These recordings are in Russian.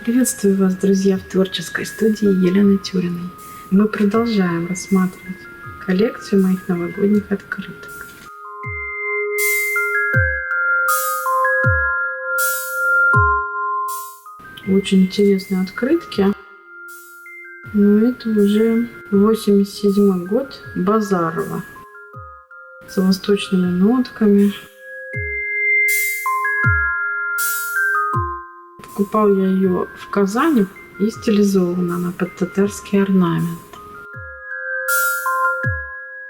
Приветствую вас, друзья, в творческой студии Елены Тюриной. Мы продолжаем рассматривать коллекцию моих новогодних открыток. Очень интересные открытки. Но это уже 87 год Базарова с восточными нотками. Покупал я ее в Казани и стилизована она под татарский орнамент.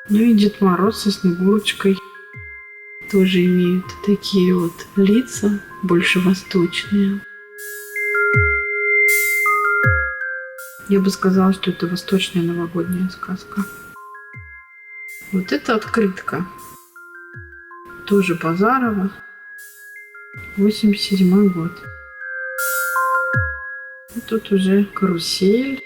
Ну и Дед Мороз со Снегурочкой тоже имеют такие вот лица, больше восточные. Я бы сказала, что это восточная новогодняя сказка. Вот эта открытка тоже Базарова, 87 год. И тут уже карусель.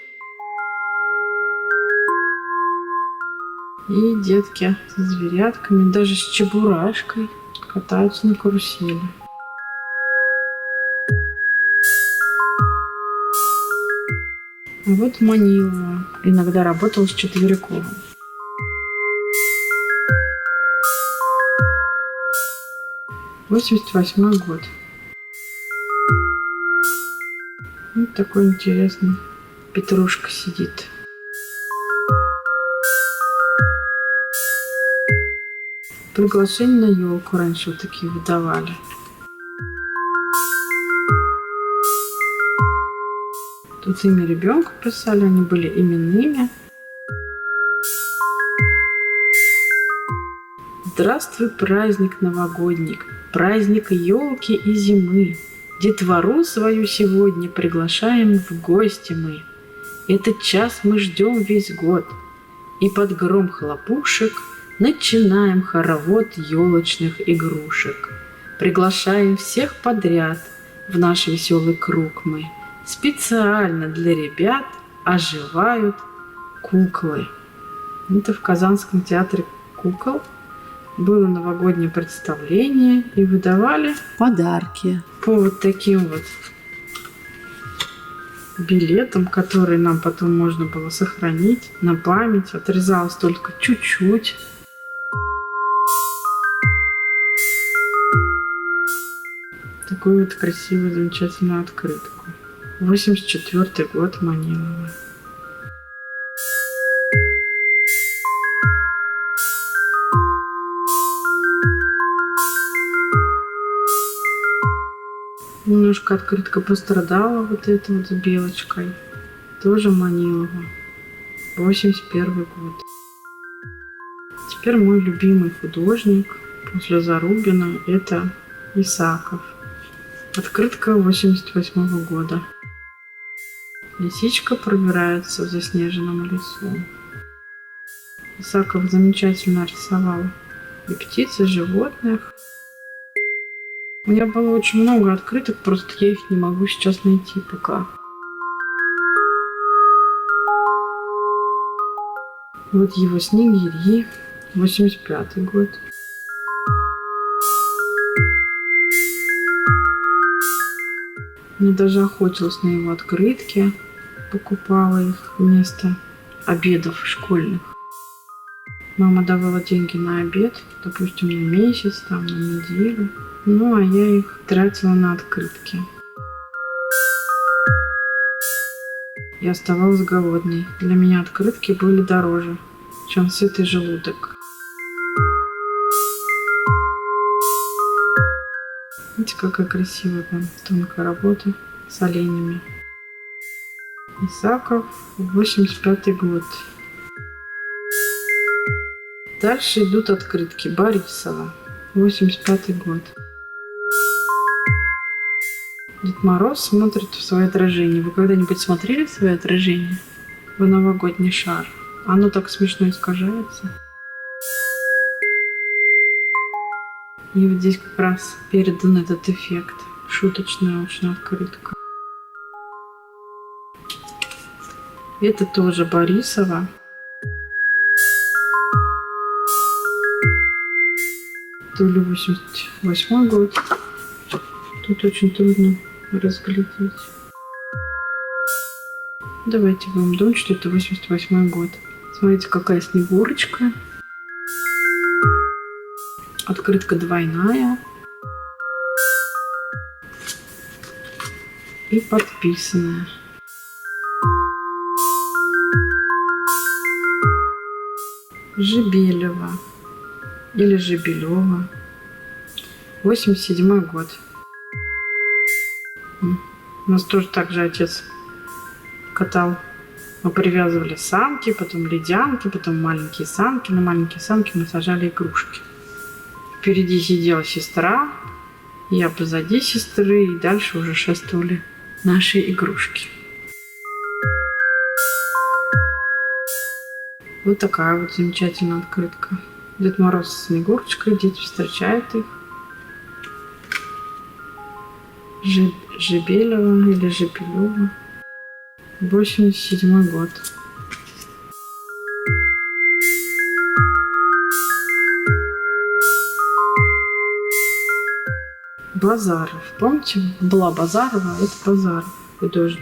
И детки со зверятками, даже с чебурашкой катаются на карусели. А вот Манилова иногда работал с Четвериковым. — 88 год. Вот такой интересный Петрушка сидит. Приглашение на елку раньше вот такие выдавали. Тут имя ребенка писали, они были именными. Здравствуй, праздник новогодний, праздник елки и зимы. Детвору свою сегодня приглашаем в гости мы. Этот час мы ждем весь год. И под гром хлопушек начинаем хоровод елочных игрушек. Приглашаем всех подряд в наш веселый круг мы. Специально для ребят оживают куклы. Это в Казанском театре кукол было новогоднее представление и выдавали подарки по вот таким вот билетам, которые нам потом можно было сохранить на память. Отрезалось только чуть-чуть. Такую вот красивую, замечательную открытку. 84 год Манилова. Немножко открытка пострадала, вот эта вот с белочкой. Тоже Манилова. 81 год. Теперь мой любимый художник после Зарубина — это Исаков. Открытка 88 года. Лисичка пробирается в заснеженном лесу. Исаков замечательно рисовал и птиц, и животных. У меня было очень много открыток, просто я их не могу сейчас найти пока. Вот его Снегири, 85 год. Я даже охотилась на его открытки, покупала их вместо обедов школьных. Мама давала деньги на обед, допустим, на месяц, там, на неделю. Ну, а я их тратила на открытки. Я оставалась голодной. Для меня открытки были дороже, чем сытый желудок. Видите, какая красивая там тонкая работа с оленями. Исаков, 85 год. Дальше идут открытки. Борисова, 85 год. Дед Мороз смотрит в свое отражение. Вы когда-нибудь смотрели в свое отражение в новогодний шар? Оно так смешно искажается. И вот здесь как раз передан этот эффект. Шуточная очень открытка. Это тоже Борисова. То ли 88 год. Тут очень трудно разглядеть. Давайте будем думать, что это 88 год. Смотрите, какая снегурочка. Открытка двойная. И подписанная. Жебелева. Или Жебелева. 87 год. У нас тоже так же отец катал. Мы привязывали санки, потом ледянки, потом маленькие санки. На маленькие санки мы сажали игрушки. Впереди сидела сестра, я позади сестры, и дальше уже шествовали наши игрушки. Вот такая вот замечательная открытка. Дед Мороз с Снегурочкой, дети встречают их. Жебелева или Жебелева. 87 год. Базаров. Помните, была Базарова, это Базаров, художник.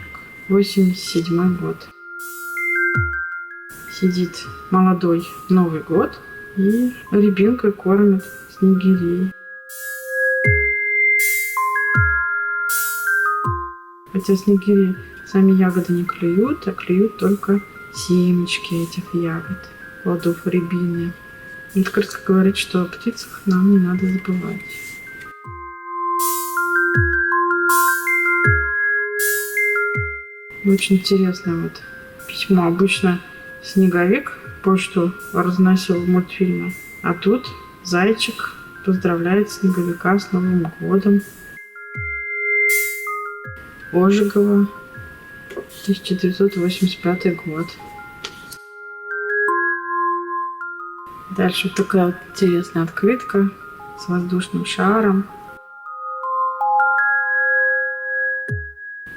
87 год. Сидит молодой Новый год и рябинкой кормит снегирей. Хотя снегири сами ягоды не клюют, а клюют только семечки этих ягод, плодов рябины. Открытка говорит, что о птицах нам не надо забывать. Очень интересное вот письмо. Обычно снеговик почту разносил в мультфильме, а тут зайчик поздравляет снеговика с Новым годом. Ожегова, 1985 год. Дальше вот такая вот интересная открытка с воздушным шаром.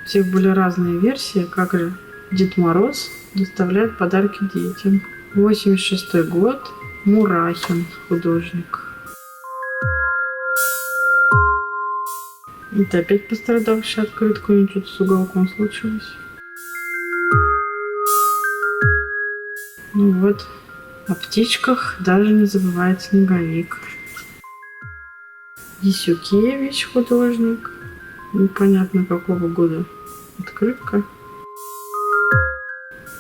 У всех были разные версии, как же Дед Мороз доставляет подарки детям. 86 год. Мурахин, художник. Это опять пострадавшая открытка, у нее что-то с уголком случилось. Ну вот, о птичках даже не забывает снеговик. Дисюкевич, художник. Непонятно какого года открытка.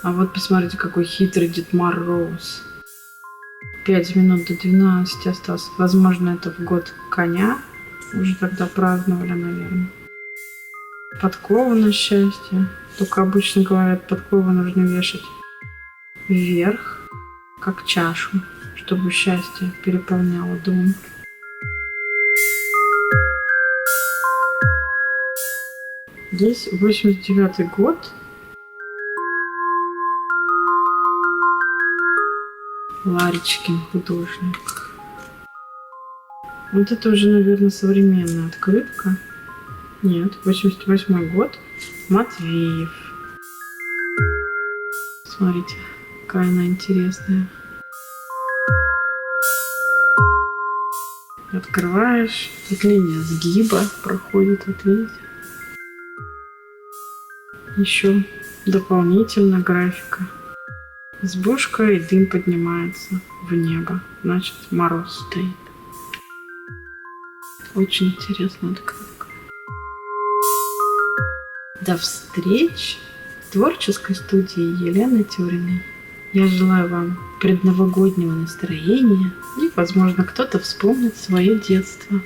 А вот посмотрите, какой хитрый Дед Мороз. 5 минут до 12 осталось. Возможно, это в год коня. Уже тогда праздновали, наверное. Подкова на счастье. Только обычно говорят, подковы нужно вешать вверх, как чашу, чтобы счастье переполняло дом. Здесь 89 год. Ларичкин, художник. Вот это уже, наверное, современная открытка. Нет, 88 год. Матвеев. Смотрите, какая она интересная. Открываешь, тут линия сгиба проходит, вот видите. Еще дополнительно графика. Избушка, и дым поднимается в небо. Значит, мороз стоит. Очень интересная открытка. До встречи в творческой студии Елены Тюриной. Я желаю вам предновогоднего настроения и, возможно, кто-то вспомнит свое детство.